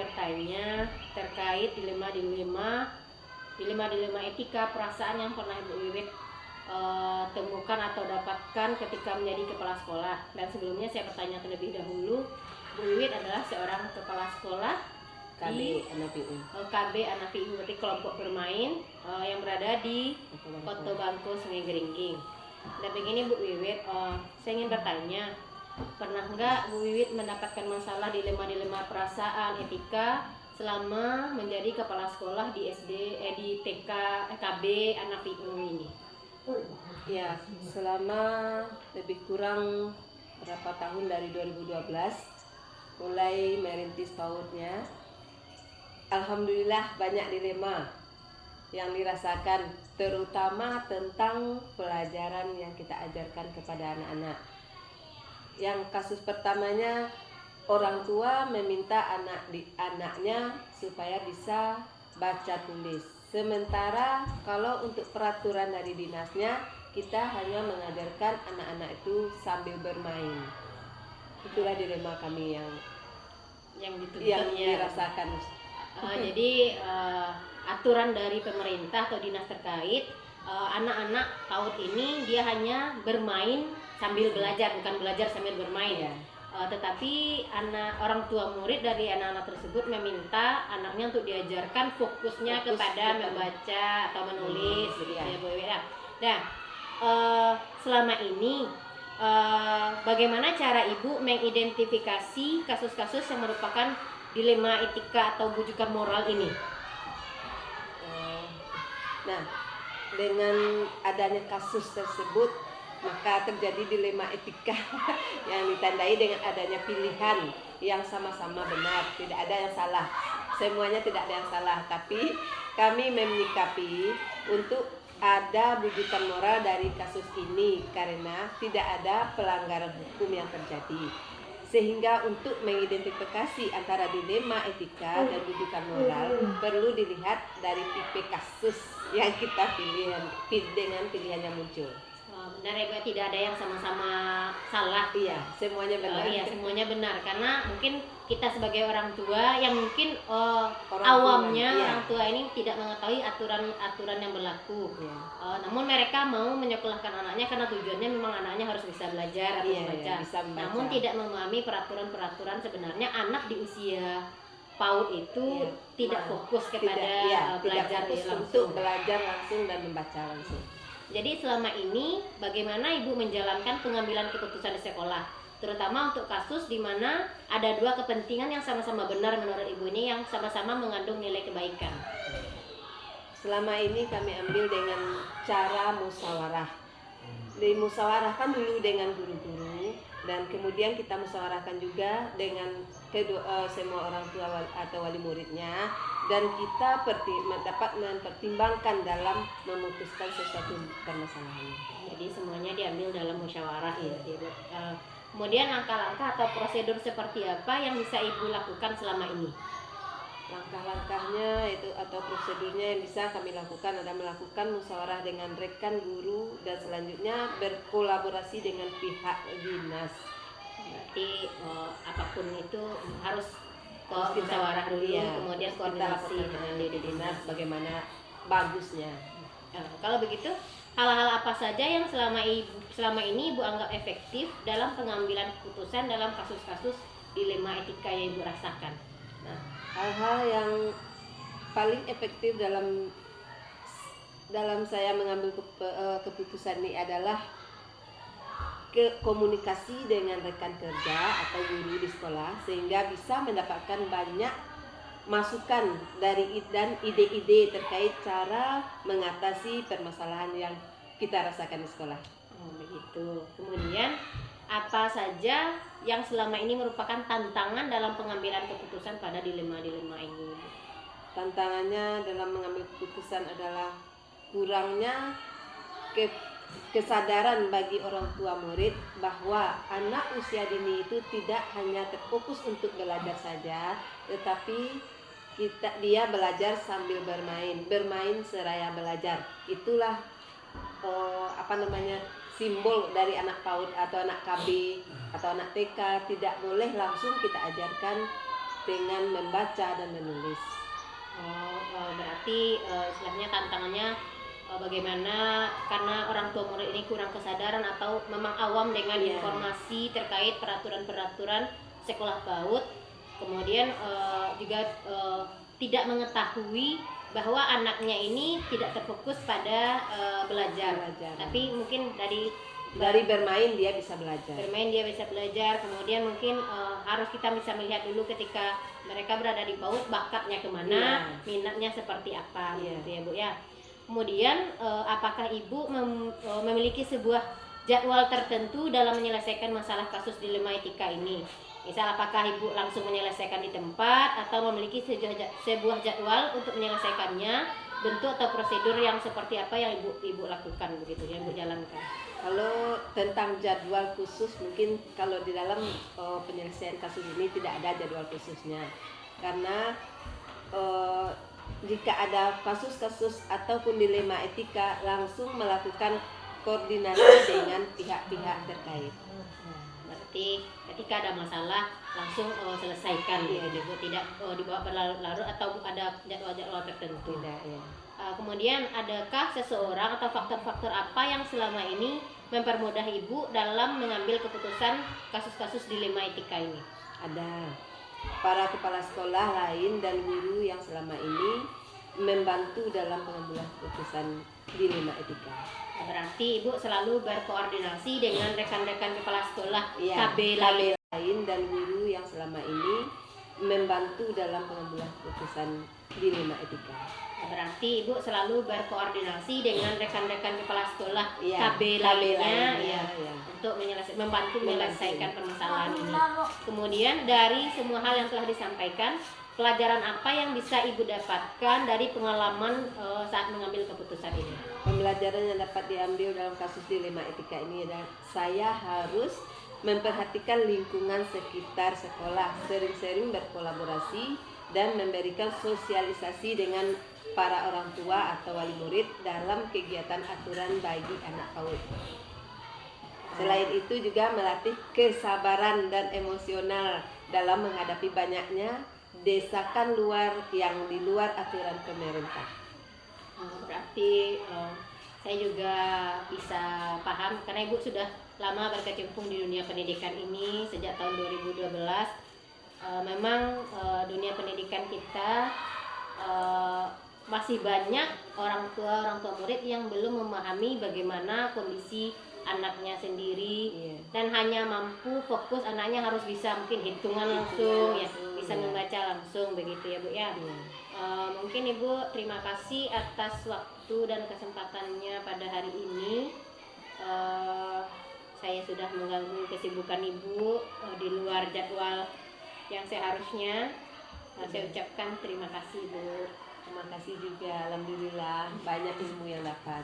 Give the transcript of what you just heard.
bertanya terkait dilema etika perasaan yang pernah Ibu Wiwit temukan atau dapatkan ketika menjadi kepala sekolah. Dan sebelumnya saya bertanya terlebih dahulu, Bu Wiwit adalah seorang kepala sekolah KB Anapiu. KB Anapiu, berarti kelompok bermain yang berada di Kota Bangko Sungai Geringging. Dan begini Bu Wiwit, saya ingin bertanya, pernah nggak Bu Wiwit mendapatkan masalah dilema perasaan etika selama menjadi kepala sekolah di di TK KB Anapiu ini? Ya, selama lebih kurang berapa tahun dari 2012 mulai merintis PAUD-nya, alhamdulillah banyak dilema yang dirasakan, terutama tentang pelajaran yang kita ajarkan kepada anak-anak. Yang kasus pertamanya, orang tua meminta anaknya supaya bisa baca tulis. Sementara kalau untuk peraturan dari dinasnya, kita hanya mengajarkan anak-anak itu sambil bermain. Itulah dilema kami yang dirasakan. Jadi aturan dari pemerintah atau dinas terkait, anak-anak PAUD ini dia hanya bermain sambil belajar, bukan belajar sambil bermain. Tetapi orang tua murid dari anak-anak tersebut meminta anaknya untuk diajarkan fokusnya kepada membaca atau menulis, begitu ya Bu Wiwit. Nah, selama ini bagaimana cara Ibu mengidentifikasi kasus-kasus yang merupakan dilema etika atau bujukan moral ini? Nah, dengan adanya kasus tersebut, maka terjadi dilema etika yang ditandai dengan adanya pilihan yang sama-sama benar, tidak ada yang salah, semuanya tidak ada yang salah, tapi kami menyikapi untuk ada bujukan moral dari kasus ini karena tidak ada pelanggaran hukum yang terjadi, sehingga untuk mengidentifikasi antara dilema etika dan bujukan moral perlu dilihat dari tipe kasus yang kita pilih dengan pilihan yang muncul. Benar ya, tidak ada yang sama-sama salah. Iya, semuanya benar. Iya, semuanya benar. Karena mungkin kita sebagai orang tua yang mungkin awamnya orang tua ini tidak mengetahui aturan yang berlaku. Namun mereka mau menyekolahkan anaknya karena tujuannya memang anaknya harus bisa belajar atau membaca. Namun tidak memahami peraturan sebenarnya anak di usia PAUD itu tidak fokus kepada belajar langsung. Untuk belajar langsung dan membaca langsung. Jadi selama ini bagaimana Ibu menjalankan pengambilan keputusan di sekolah, terutama untuk kasus di mana ada dua kepentingan yang sama-sama benar menurut Ibu ini, yang sama-sama mengandung nilai kebaikan? Selama ini kami ambil dengan cara musyawarah. Dimusyawarahkan dulu dengan guru-guru dan kemudian kita musyawarahkan juga dengan semua orang tua atau wali muridnya, dan kita dapat mempertimbangkan dalam memutuskan sesuatu permasalahan. Jadi semuanya diambil dalam musyawarah ya. Kemudian langkah-langkah atau prosedur seperti apa yang bisa Ibu lakukan selama ini? Langkah-langkahnya itu atau prosedurnya yang bisa kami lakukan adalah melakukan musyawarah dengan rekan guru dan selanjutnya berkolaborasi dengan pihak dinas. Berarti apapun itu harus musyawarah dulu, kemudian koordinasi dengan dinas bagaimana bagusnya. Kalau begitu, hal-hal apa saja yang selama ini Ibu anggap efektif dalam pengambilan keputusan dalam kasus-kasus dilema etika yang Ibu rasakan? Nah, hal-hal yang paling efektif dalam saya mengambil keputusan ini adalah komunikasi dengan rekan kerja atau guru di sekolah, sehingga bisa mendapatkan banyak masukan dari dan ide-ide terkait cara mengatasi permasalahan yang kita rasakan di sekolah. Begitu. Kemudian apa saja yang selama ini merupakan tantangan dalam pengambilan keputusan pada dilema-dilema ini? Tantangannya dalam mengambil keputusan adalah kurangnya kesadaran bagi orang tua murid bahwa anak usia dini itu tidak hanya terfokus untuk belajar saja, tetapi dia belajar sambil bermain seraya belajar. Itulah simbol dari anak PAUD atau anak KB atau anak TK. Tidak boleh langsung kita ajarkan dengan membaca dan menulis. Berarti istilahnya tantangannya bagaimana karena orang tua murid ini kurang kesadaran atau memang awam dengan Iya. informasi terkait peraturan-peraturan sekolah PAUD, kemudian juga tidak mengetahui bahwa anaknya ini tidak terfokus pada belajar, tapi mungkin Dari bermain dia bisa belajar. bermain dia bisa belajar. Kemudian mungkin harus kita bisa melihat dulu ketika mereka berada di PAUD bakatnya kemana, Iya. minatnya seperti apa, Iya. gitu ya Bu ya. Kemudian apakah Ibu memiliki sebuah jadwal tertentu dalam menyelesaikan masalah kasus dilema etika ini? Misal apakah Ibu langsung menyelesaikan di tempat atau memiliki sebuah jadwal untuk menyelesaikannya, bentuk atau prosedur yang seperti apa yang Ibu lakukan begitu, yang Ibu jalankan? Kalau tentang jadwal khusus, mungkin kalau di dalam penyelesaian kasus ini tidak ada jadwal khususnya, karena jika ada kasus-kasus ataupun dilema etika, langsung melakukan koordinasi dengan pihak-pihak terkait. Berarti ketika ada masalah langsung selesaikan, Iya. gitu Bu, tidak dibawa berlarut-larut atau ada jadwal-jadwal tertentu. Tidak, ya. Kemudian adakah seseorang atau faktor-faktor apa yang selama ini mempermudah Ibu dalam mengambil keputusan kasus-kasus dilema etika ini? Ada para kepala sekolah lain dan guru yang selama ini membantu dalam pengambilan keputusan dilema etika. Berarti Ibu selalu berkoordinasi dengan rekan-rekan kepala sekolah Iya, KB lain. lain dan guru yang selama ini membantu dalam pengambilan keputusan dilema etika. Berarti Ibu selalu berkoordinasi dengan rekan-rekan kepala sekolah Iya, KB lainnya, lainnya, ya, ya. untuk membantu menyelesaikan permasalahan ini. Kemudian dari semua hal yang telah disampaikan, pelajaran apa yang bisa Ibu dapatkan dari pengalaman saat mengambil keputusan ini? Pembelajaran yang dapat diambil dalam kasus dilema etika ini adalah saya harus memperhatikan lingkungan sekitar sekolah, sering-sering berkolaborasi dan memberikan sosialisasi dengan para orang tua atau wali murid dalam kegiatan aturan bagi anak PAUD. Selain itu juga melatih kesabaran dan emosional dalam menghadapi banyaknya desakan luar yang di luar aturan pemerintah. Berarti saya juga bisa paham karena Ibu sudah lama berkecimpung di dunia pendidikan ini sejak tahun 2012. Memang dunia pendidikan kita masih banyak orang tua murid yang belum memahami bagaimana kondisi anaknya sendiri, Iya. dan hanya mampu fokus anaknya harus bisa mungkin hitungan langsung, ya, bisa iya. membaca langsung begitu ya Bu ya. Iya. Mungkin Ibu terima kasih atas waktu dan kesempatannya pada hari ini. Saya sudah mengganggu kesibukan Ibu di luar jadwal yang seharusnya. Saya ucapkan terima kasih Bu. Terima kasih juga, alhamdulillah banyak ilmu yang dapat.